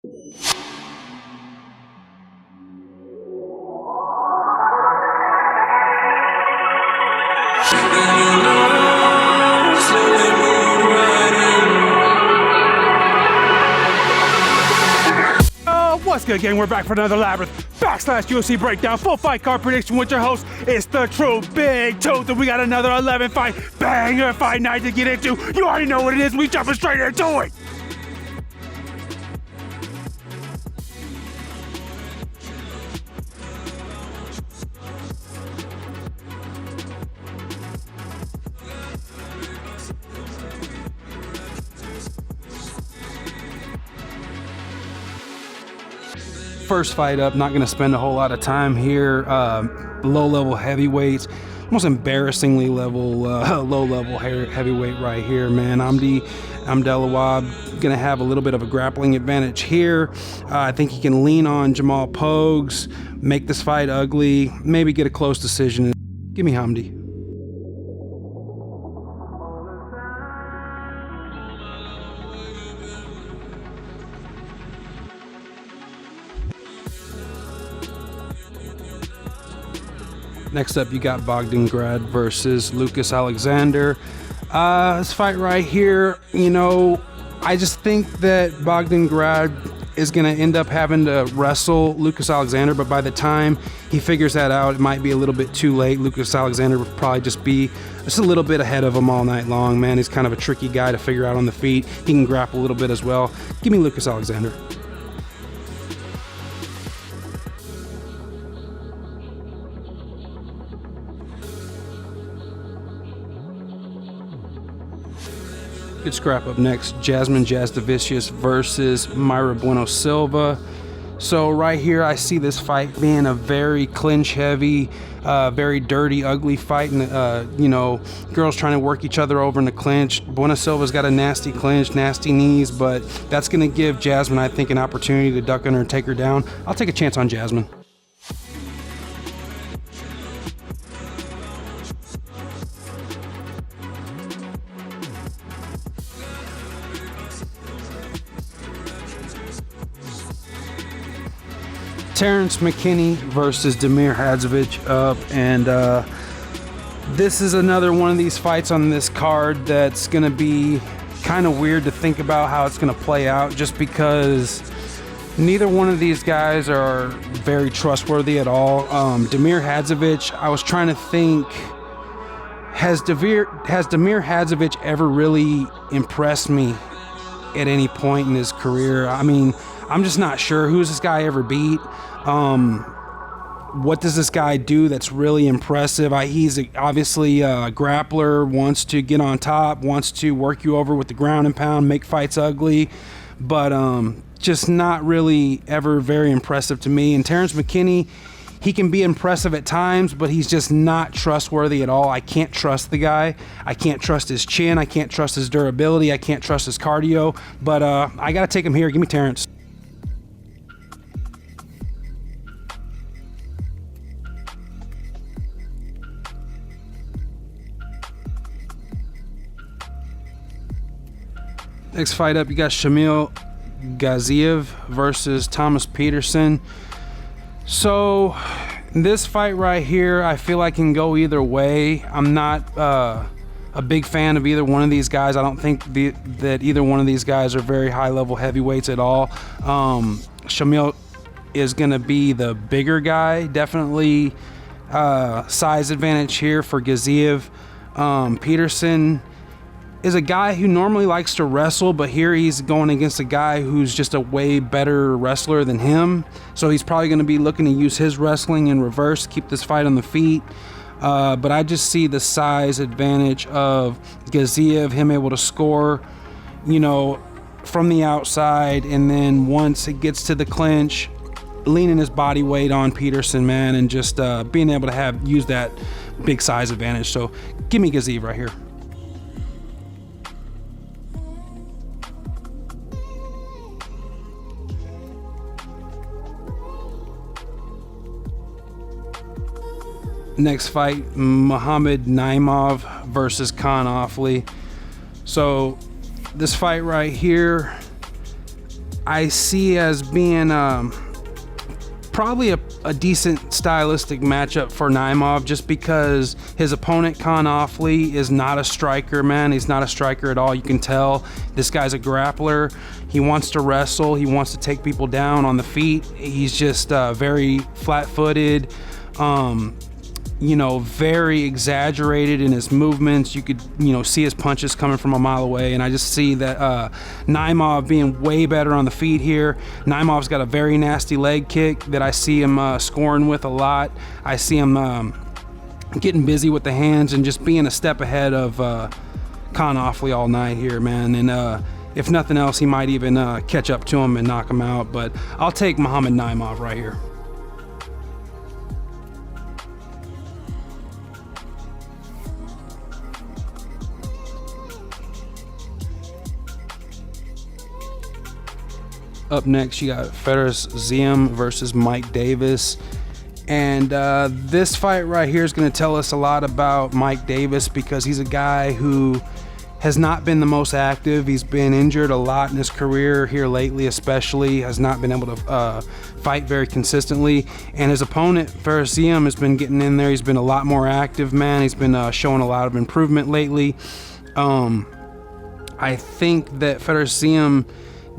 What's good, gang? We're back for another Labyrinth / UFC breakdown, full fight card prediction with your host. It's the true Big Tooth, and we got another 11 fight banger fight night to get into. You already know what it is. We jumping straight into it. First fight up, not going to spend a whole lot of time here. Low-level heavyweights, almost embarrassingly low-level heavyweight right here, man. Amdelawab going to have a little bit of a grappling advantage here. I think he can lean on Jamal Pogues, make this fight ugly, maybe get a close decision. Give me Hamdi. Next up, you got Bogdangrad versus Lucas Alexander. This fight right here, you know, I just think that Bogdangrad is going to end up having to wrestle Lucas Alexander, but by the time he figures that out, it might be a little bit too late. Lucas Alexander would probably just be just a little bit ahead of him all night long, man. He's kind of a tricky guy to figure out on the feet. He can grapple a little bit as well. Give me Lucas Alexander. Good scrap up next, Jasmine Jasdavicius versus Myra Bueno Silva. So right here, I see this fight being a very clinch-heavy, very dirty, ugly fight. And, you know, girls trying to work each other over in the clinch. Bueno Silva's got a nasty clinch, nasty knees, but that's going to give Jasmine, I think, an opportunity to duck under and take her down. I'll take a chance on Jasmine. Terrence McKinney versus Damir Hadzovic up, and this is another one of these fights on this card that's going to be kind of weird to think about how it's going to play out, just because neither one of these guys are very trustworthy at all. Damir Hadzovic, I was trying to think, has Damir Hadzovic ever really impressed me at any point in his career? I mean, I'm just not sure. Who's this guy ever beat? What does this guy do that's really impressive? He's obviously a grappler, wants to get on top, wants to work you over with the ground and pound, make fights ugly, but just not really ever very impressive to me. And Terrence McKinney, he can be impressive at times, but he's just not trustworthy at all. I can't trust the guy. I can't trust his chin. I can't trust his durability. I can't trust his cardio, but I got to take him here. Give me Terrence. Next fight up, you got Shamil Gaziev versus Thomas Peterson. So this fight right here, I feel like can go either way. I'm not a big fan of either one of these guys. I don't think that either one of these guys are very high-level heavyweights at all. Shamil is going to be the bigger guy, definitely size advantage here for Gaziev. Peterson is a guy who normally likes to wrestle, but here he's going against a guy who's just a way better wrestler than him. So he's probably going to be looking to use his wrestling in reverse, keep this fight on the feet. But I just see the size advantage of Gaziev, him able to score, you know, from the outside, and then once it gets to the clinch, leaning his body weight on Peterson, man, and just being able to use that big size advantage. So give me Gaziev right here. Next fight, Muhammad Naimov versus Khan Offley. So this fight right here, I see as being probably a decent stylistic matchup for Naimov, just because his opponent Khan Offley is not a striker, man. He's not a striker at all. You can tell this guy's a grappler. He wants to wrestle. He wants to take people down on the feet. He's just very flat-footed, you know, very exaggerated in his movements. You could, you know, see his punches coming from a mile away, and I just see that Naimov being way better on the feet here. Naimov's got a very nasty leg kick that I see him scoring with a lot. I see him getting busy with the hands and just being a step ahead of Khan Offley all night here, man. And if nothing else, he might even catch up to him and knock him out. But I'll take Muhammad Naimov right here. Up next, you got Fares Ziam versus Mike Davis. And this fight right here is going to tell us a lot about Mike Davis, because he's a guy who has not been the most active. He's been injured a lot in his career here lately, especially. Has not been able to fight very consistently. And his opponent, Fares Ziam, has been getting in there. He's been a lot more active, man. He's been showing a lot of improvement lately. I think that Fares Ziam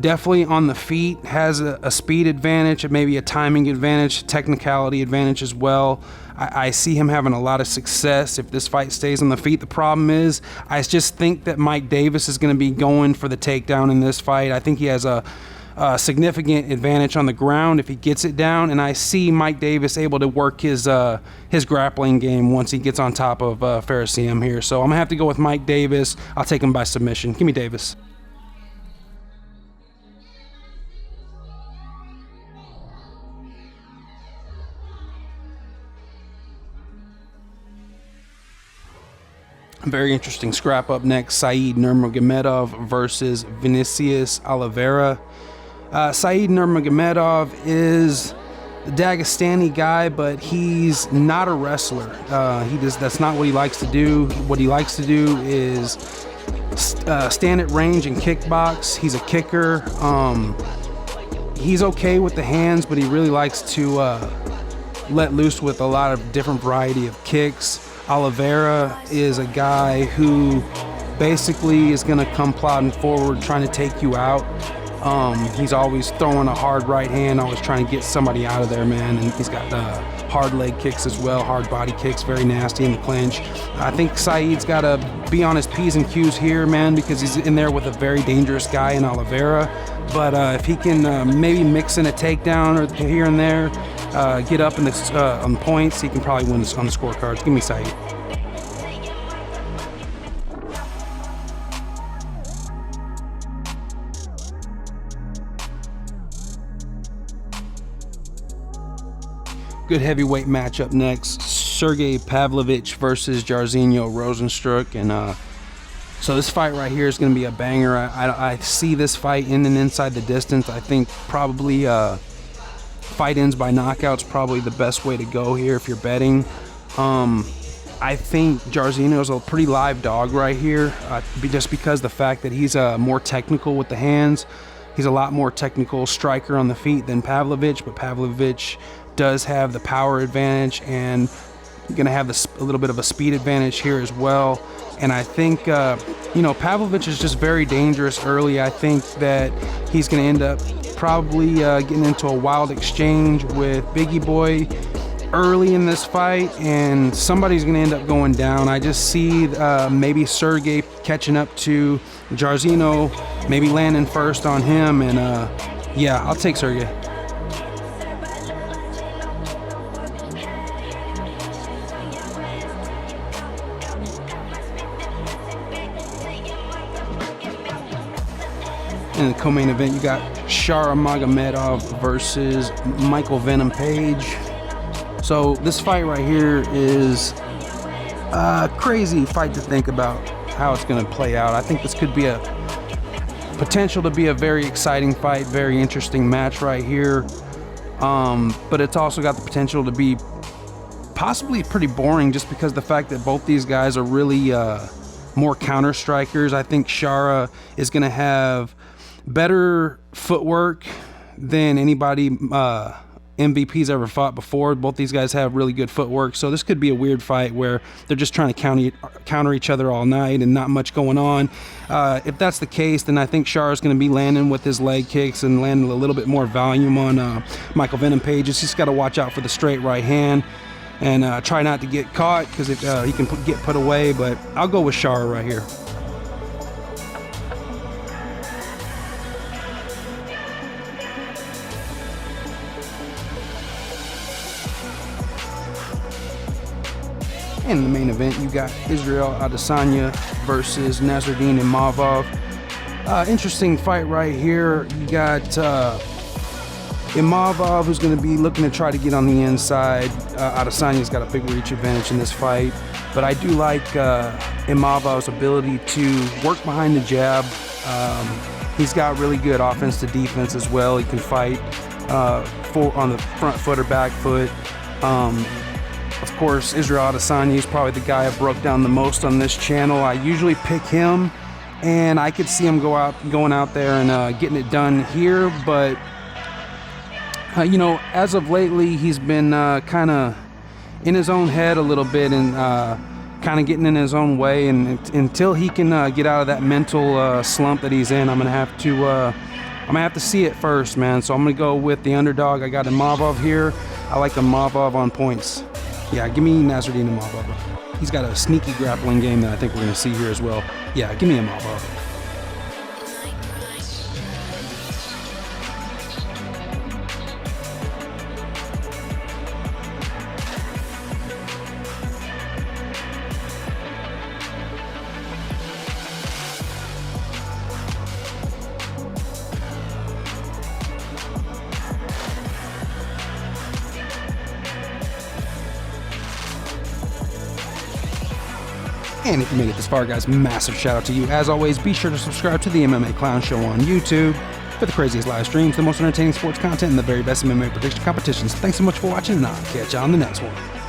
definitely on the feet has a speed advantage, maybe a timing advantage, technicality advantage as well. I see him having a lot of success if this fight stays on the feet. The problem is, I just think that Mike Davis is going to be going for the takedown in this fight. I think he has a significant advantage on the ground if he gets it down, and I see Mike Davis able to work his grappling game once he gets on top of Fares Ziam here. So I'm going to have to go with Mike Davis. I'll take him by submission. Give me Davis. Very interesting scrap up next. Said Nurmagomedov versus Vinicius Oliveira. Said Nurmagomedov is a Dagestani guy, but he's not a wrestler. That's not what he likes to do. What he likes to do is stand at range and kickbox. He's a kicker. He's okay with the hands, but he really likes to let loose with a lot of different variety of kicks. Oliveira is a guy who basically is going to come plodding forward, trying to take you out. He's always throwing a hard right hand, always trying to get somebody out of there, man. And he's got hard leg kicks as well, hard body kicks, very nasty in the clinch. I think Said's got to be on his P's and Q's here, man, because he's in there with a very dangerous guy in Oliveira. But if he can maybe mix in a takedown or here and there, get up in on points, he can probably win this on the scorecards. Give me Said. Good heavyweight matchup next. Sergey Pavlovich versus Jairzinho Rozenstruik. And so this fight right here is going to be a banger. I see this fight in and inside the distance. I think probably fight ends by knockout's probably the best way to go here if you're betting. I think Jairzinho's a pretty live dog right here, just because the fact that he's more technical with the hands. He's a lot more technical striker on the feet than Pavlovich, but Pavlovich does have the power advantage and going to have a little bit of a speed advantage here as well. And I think, Pavlovich is just very dangerous early. I think that he's going to end up probably getting into a wild exchange with Biggie Boy early in this fight, and somebody's going to end up going down. I just see maybe Sergey catching up to Jairzinho, maybe landing first on him, and I'll take Sergey. In the co-main event, you got Shara Magomedov versus Michael Venom Page. So this fight right here is a crazy fight to think about how it's going to play out. I think this could be a potential to be a very exciting fight, very interesting match right here. But it's also got the potential to be possibly pretty boring, just because the fact that both these guys are really more counter strikers. I think Shara is going to have better footwork than anybody MVP's ever fought before. Both these guys have really good footwork, so this could be a weird fight where they're just trying to counter each other all night and not much going on. If that's the case, then I think Charr is going to be landing with his leg kicks and landing a little bit more volume on Michael Venom Page. He's just got to watch out for the straight right hand and try not to get caught, because he can get put away, but I'll go with Charr right here. In the main event, you got Israel Adesanya versus Nasruddin Imavov. Interesting fight right here. You got Imavov, who's going to be looking to try to get on the inside. Adesanya's got a big reach advantage in this fight, but I do like Imavov's ability to work behind the jab. He's got really good offense to defense as well. He can fight on the front foot or back foot. Of course, Israel Adesanya is probably the guy I broke down the most on this channel. I usually pick him, and I could see him going out there and getting it done here. But you know, as of lately, he's been kind of in his own head a little bit and kind of getting in his own way. And until he can get out of that mental slump that he's in, I'm gonna have to see it first, man. So I'm gonna go with the underdog. I got Imavov here. I like Imavov on points. Yeah, give me Nasruddin Imavov. He's got a sneaky grappling game that I think we're going to see here as well. Yeah, give me Imavov. And if you made it this far, guys, massive shout out to you. As always, be sure to subscribe to the MMA Clown Show on YouTube for the craziest live streams, the most entertaining sports content, and the very best MMA prediction competitions. Thanks so much for watching, and I'll catch you on the next one.